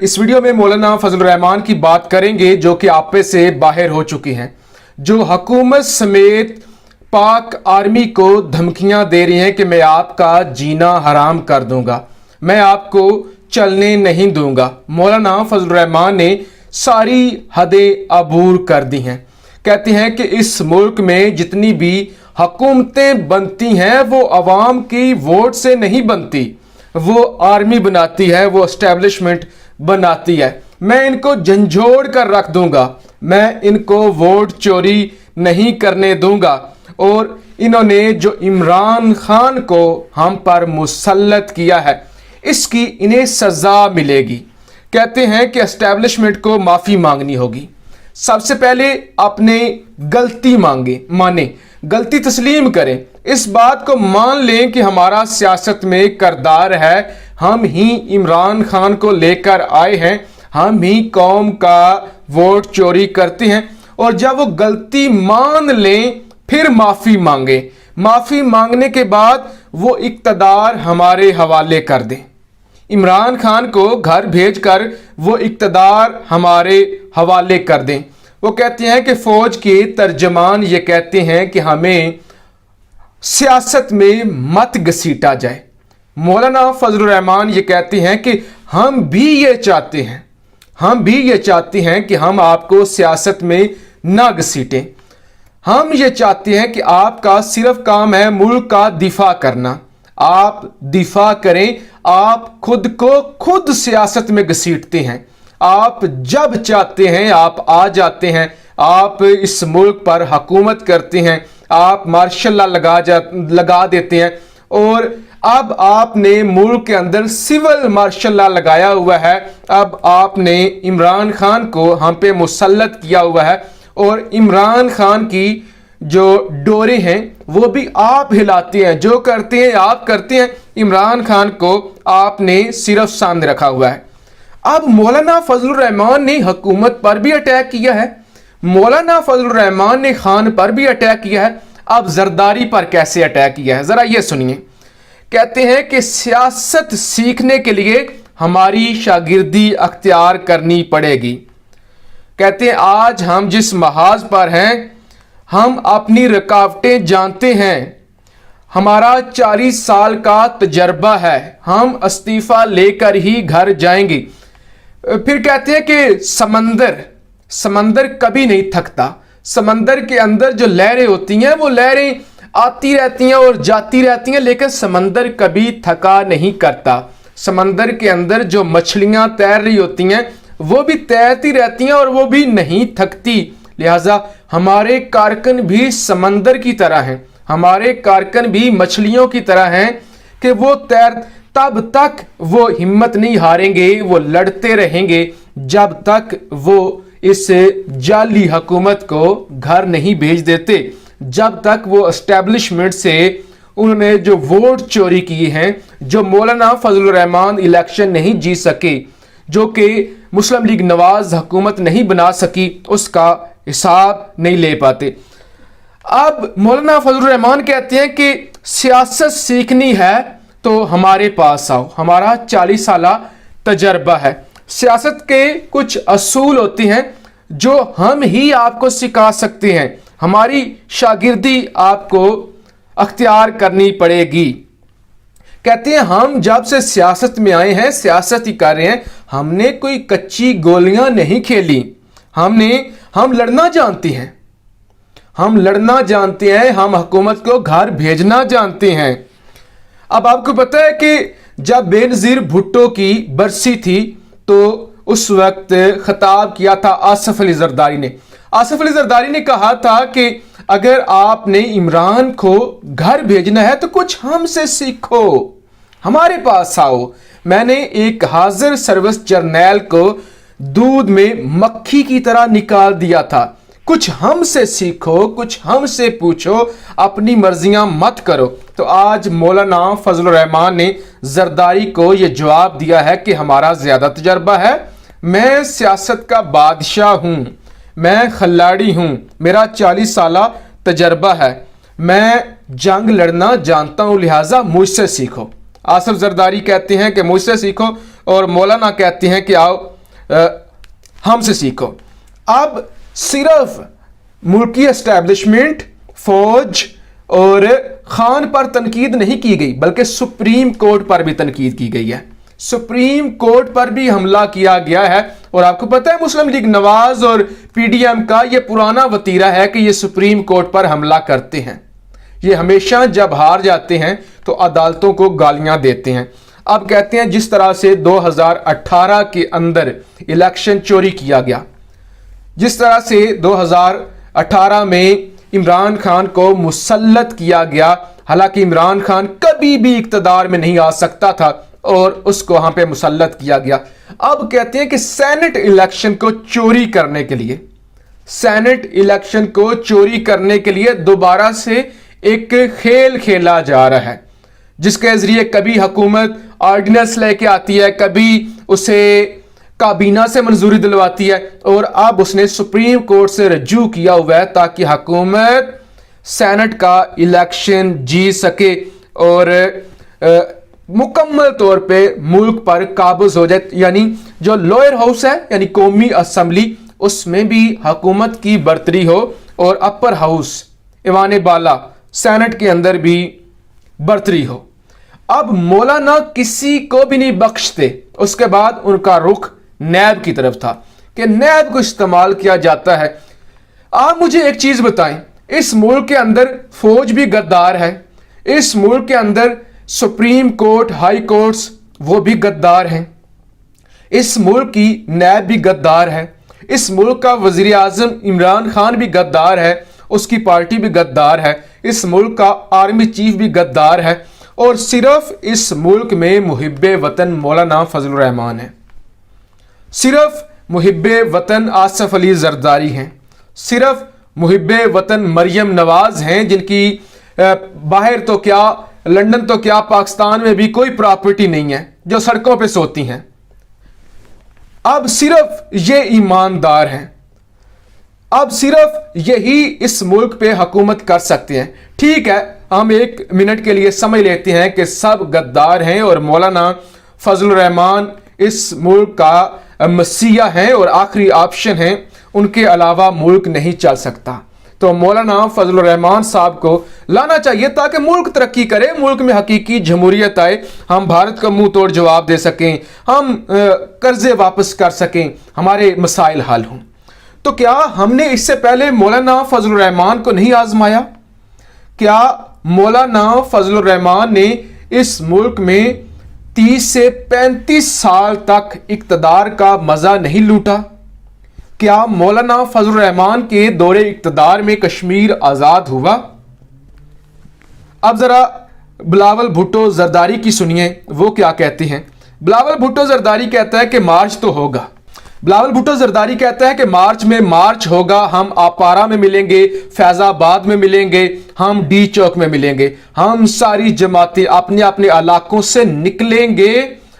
इस वीडियो में मौलाना फजल रहमान की बात करेंगे जो कि आपे से बाहर हो चुकी हैं, जो हुकूमत समेत पाक आर्मी को धमकियां दे रही हैं कि मैं आपका जीना हराम कर दूंगा, मैं आपको चलने नहीं दूंगा। मौलाना फजल रहमान ने सारी हदें अबूर कर दी हैं। कहते हैं कि इस मुल्क में जितनी भी हुकूमतें बनती हैं वो अवाम की वोट से नहीं बनती, वो आर्मी बनाती है, वो एस्टेब्लिशमेंट बनाती है। मैं इनको झंझोड़ कर रख दूंगा, मैं इनको वोट चोरी नहीं करने दूंगा। और इन्होंने जो इमरान खान को हम पर मुसल्लत किया है, इसकी इन्हें सज़ा मिलेगी। कहते हैं कि एस्टेब्लिशमेंट को माफ़ी मांगनी होगी। सबसे पहले अपने गलती माने, गलती तस्लीम करें, इस बात को मान लें कि हमारा सियासत में किरदार है, हम ही इमरान खान को लेकर आए हैं, हम ही कौम का वोट चोरी करते हैं। और जब वो गलती मान लें फिर माफ़ी मांगे, माफ़ी मांगने के बाद वो इक़्तिदार हमारे हवाले कर दें। इमरान खान को घर भेजकर वो इक़्तिदार हमारे हवाले कर दें। वो कहते हैं कि फ़ौज के तर्जमान ये कहते हैं कि हमें सियासत में मत घसीटा जाए। मौलाना फजल रहमान ये कहते हैं कि हम भी ये चाहते हैं कि हम आपको सियासत में ना घसीटें। हम ये चाहते हैं कि आपका सिर्फ काम है मुल्क का दिफा करना, आप दिफा करें। आप खुद को खुद सियासत में घसीटते हैं, आप जब चाहते हैं आप आ जाते हैं, आप इस मुल्क पर हुकूमत करते हैं, आप मार्शल लॉ लगा देते हैं। और अब आपने मुल्क के अंदर सिविल मार्शल लॉ लगाया हुआ है, अब आपने इमरान खान को हम पे मुसल्लत किया हुआ है। और इमरान खान की जो डोरे हैं वो भी आप हिलाते हैं, जो करते हैं आप करते हैं। इमरान खान को आपने सिर्फ सामने रखा हुआ है। अब मौलाना फजल रहमान ने हुकूमत पर भी अटैक किया है, मौलाना फजल रहमान ने खान पर भी अटैक किया है। अब जरदारी पर कैसे अटैक किया है जरा ये सुनिए। कहते हैं कि सियासत सीखने के लिए हमारी शागिर्दी अख्तियार करनी पड़ेगी। कहते हैं आज हम जिस महाज पर हैं हम अपनी रुकावटें जानते हैं, हमारा 40 साल का तजर्बा है, हम इस्तीफा लेकर ही घर जाएंगे। फिर कहते हैं कि समंदर कभी नहीं थकता, समंदर के अंदर जो लहरें होती हैं वो लहरें आती रहती हैं और जाती रहती हैं, लेकिन समंदर कभी थका नहीं करता। समंदर के अंदर जो मछलियां तैर रही होती हैं वो भी तैरती रहती हैं और वो भी नहीं थकती। लिहाजा हमारे कारकुन भी समंदर की तरह हैं, हमारे कारकुन भी मछलियों की तरह हैं कि वो तब तक वो हिम्मत नहीं हारेंगे, वो लड़ते रहेंगे जब तक वो इस जाली हुकूमत को घर नहीं भेज देते, जब तक वो एस्टेब्लिशमेंट से उन्होंने जो वोट चोरी किए हैं, जो मौलाना फजल रहमान इलेक्शन नहीं जीत सके, जो कि मुस्लिम लीग नवाज हुकूमत नहीं बना सकी, उसका हिसाब नहीं ले पाते। अब मौलाना फजल रहमान कहते हैं कि सियासत सीखनी है तो हमारे पास आओ, हमारा 40 साला तजर्बा है। सियासत के कुछ असूल होते हैं जो हम ही आपको सिखा सकते हैं, हमारी शागिर्दी आपको अख्तियार करनी पड़ेगी। कहते हैं हम जब से सियासत में आए हैं सियासत ही कर रहे हैं, हमने कोई कच्ची गोलियां नहीं खेली, हम लड़ना जानते हैं, हम हुकूमत को घर भेजना जानते हैं। अब आपको पता है कि जब बेनज़ीर भुट्टो की बरसी थी तो उस वक्त खिताब किया था आसिफ अली जरदारी ने। आसिफ अली जरदारी ने कहा था कि अगर आपने इमरान को घर भेजना है तो कुछ हमसे सीखो, हमारे पास आओ। मैंने एक हाजिर सर्विस जर्नैल को दूध में मक्खी की तरह निकाल दिया था। कुछ हमसे सीखो, कुछ हमसे पूछो, अपनी मर्जियां मत करो। तो आज मौलाना फजल रहमान ने जरदारी को यह जवाब दिया है कि हमारा ज्यादा तजर्बा है, मैं सियासत का बादशाह हूं, मैं खिलाड़ी हूं, मेरा 40 साला तजर्बा है, मैं जंग लड़ना जानता हूं, लिहाजा मुझसे सीखो। आसिफ जरदारी कहते हैं कि मुझसे सीखो, और मौलाना कहते हैं कि आओ हमसे सीखो। अब सिर्फ मुल्की एस्टैब्लिशमेंट, फौज और खान पर तनकीद नहीं की गई, बल्कि सुप्रीम कोर्ट पर भी तनकीद की गई है। सुप्रीम कोर्ट पर भी हमला किया गया है। और आपको पता है मुस्लिम लीग नवाज और पीडीएम का ये पुराना वतीरा है कि ये सुप्रीम कोर्ट पर हमला करते हैं। ये हमेशा जब हार जाते हैं तो अदालतों को गालियां देते हैं। अब कहते हैं जिस तरह से 2018 के अंदर इलेक्शन चोरी किया गया, जिस तरह से 2018 में इमरान खान को मुसल्लत किया गया, हालांकि इमरान खान कभी भी इक्तदार में नहीं आ सकता था और उसको वहां पे मुसल्लत किया गया। अब कहते हैं कि सेनेट इलेक्शन को चोरी करने के लिए, सेनेट इलेक्शन को चोरी करने के लिए दोबारा से एक खेल खेला जा रहा है, जिसके जरिए कभी हुकूमत ऑर्डिनेंस लेके आती है, कभी उसे काबीना से मंजूरी दिलवाती है, और अब उसने सुप्रीम कोर्ट से रजू किया हुआ है ताकि हुकूमत सेनेट का इलेक्शन जीत सके और मुकम्मल तौर पे मुल्क पर काबूज हो जाए। यानी जो लोअर हाउस है यानी कौमी असम्बली, उसमें भी हुकूमत की बर्तरी हो, और अपर हाउस ईवान बाला सेनेट के अंदर भी बर्तरी हो। अब मौलाना किसी को भी नहीं बख्शते। उसके बाद उनका रुख नैब की तरफ था कि नैब को इस्तेमाल किया जाता है। आप मुझे एक चीज बताएं, इस मुल्क के अंदर फौज भी गद्दार है, इस मुल्क के अंदर सुप्रीम कोर्ट, हाई कोर्ट्स वो भी गद्दार हैं, इस मुल्क की नैब भी गद्दार है, इस मुल्क का वजीर आजम इमरान खान भी गद्दार है, उसकी पार्टी भी गद्दार है, इस मुल्क का आर्मी चीफ भी गद्दार है, और सिर्फ इस मुल्क में मुहिब्बे वतन मौलाना फजल रहमान है, सिर्फ मुहिब्बे वतन आसिफ अली जरदारी हैं, सिर्फ मुहिब्बे वतन मरियम नवाज हैं, जिनकी बाहर तो क्या, लंदन तो क्या, पाकिस्तान में भी कोई प्रॉपर्टी नहीं है, जो सड़कों पे सोती हैं। अब सिर्फ ये ईमानदार हैं, अब सिर्फ यही इस मुल्क पे हुकूमत कर सकते हैं। ठीक है, हम एक मिनट के लिए समझ लेते हैं कि सब गद्दार हैं और मौलाना फजल रहमान इस मुल्क का मसीहा हैं और आखिरी ऑप्शन हैं, उनके अलावा मुल्क नहीं चल सकता। तो मौलाना फजल रहमान साहब को लाना चाहिए ताकि मुल्क तरक्की करे, मुल्क में हकीकी जमहूरियत आए, हम भारत का मुंह तोड़ जवाब दे सकें, हम कर्जे वापस कर सकें, हमारे मसाइल हल हों। तो क्या हमने इससे पहले मौलाना फजल रहमान को नहीं आजमाया? क्या मौलाना फजल रहमान ने इस मुल्क में 30 से 35 साल तक इक्तदार का मजा नहीं लूटा? क्या मौलाना फजल रहमान के दौरे इक्तदार में कश्मीर आजाद हुआ? अब जरा बिलावल भुट्टो जरदारी की सुनिए, वो क्या कहते हैं। बिलावल भुट्टो जरदारी कहता है कि मार्च तो होगा। बिलावल भुट्टो जरदारी कहता है कि मार्च में मार्च होगा, हम आपारा में मिलेंगे, फैजाबाद में मिलेंगे, हम डी चौक में मिलेंगे, हम सारी जमातें अपने अपने इलाकों से निकलेंगे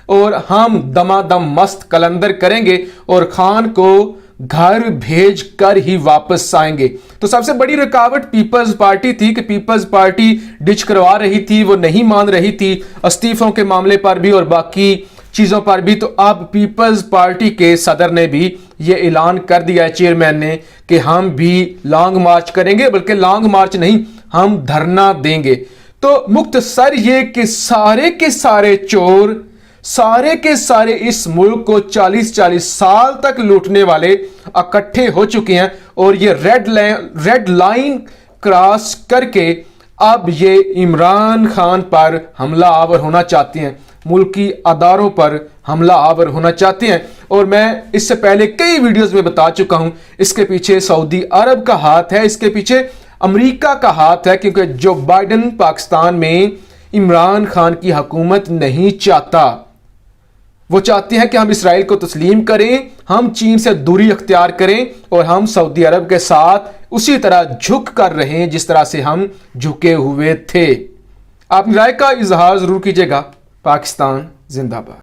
और हम दमादम मस्त कलंदर करेंगे और खान को घर भेज कर ही वापस आएंगे। तो सबसे बड़ी रुकावट पीपल्स पार्टी थी कि पीपल्स पार्टी डिच करवा रही थी, वो नहीं मान रही थी इस्तीफों के मामले पर भी और बाकी चीजों पर भी। तो अब पीपल्स पार्टी के सदर ने भी ये ऐलान कर दिया है, चेयरमैन ने, कि हम भी लॉन्ग मार्च करेंगे, बल्कि लॉन्ग मार्च नहीं, हम धरना देंगे। तो मुख्तसर ये कि सारे के सारे चोर, सारे के सारे इस मुल्क को 40-40 साल तक लूटने वाले इकट्ठे हो चुके हैं और ये रेड लाइन क्रॉस करके अब ये इमरान खान पर हमला आवर होना चाहते हैं, मुल्की अदारों पर हमला आवर होना चाहते हैं। और मैं इससे पहले कई वीडियोस में बता चुका हूं, इसके पीछे सऊदी अरब का हाथ है, इसके पीछे अमेरिका का हाथ है, क्योंकि जो बाइडन पाकिस्तान में इमरान खान की हुकूमत नहीं चाहता। वो चाहते हैं कि हम इसराइल को तस्लीम करें, हम चीन से दूरी अख्तियार करें और हम सऊदी अरब के साथ उसी तरह झुक कर रहे जिस तरह से हम झुके हुए थे। अपनी राय का इजहार जरूर कीजिएगा। पाकिस्तान जिंदाबाद।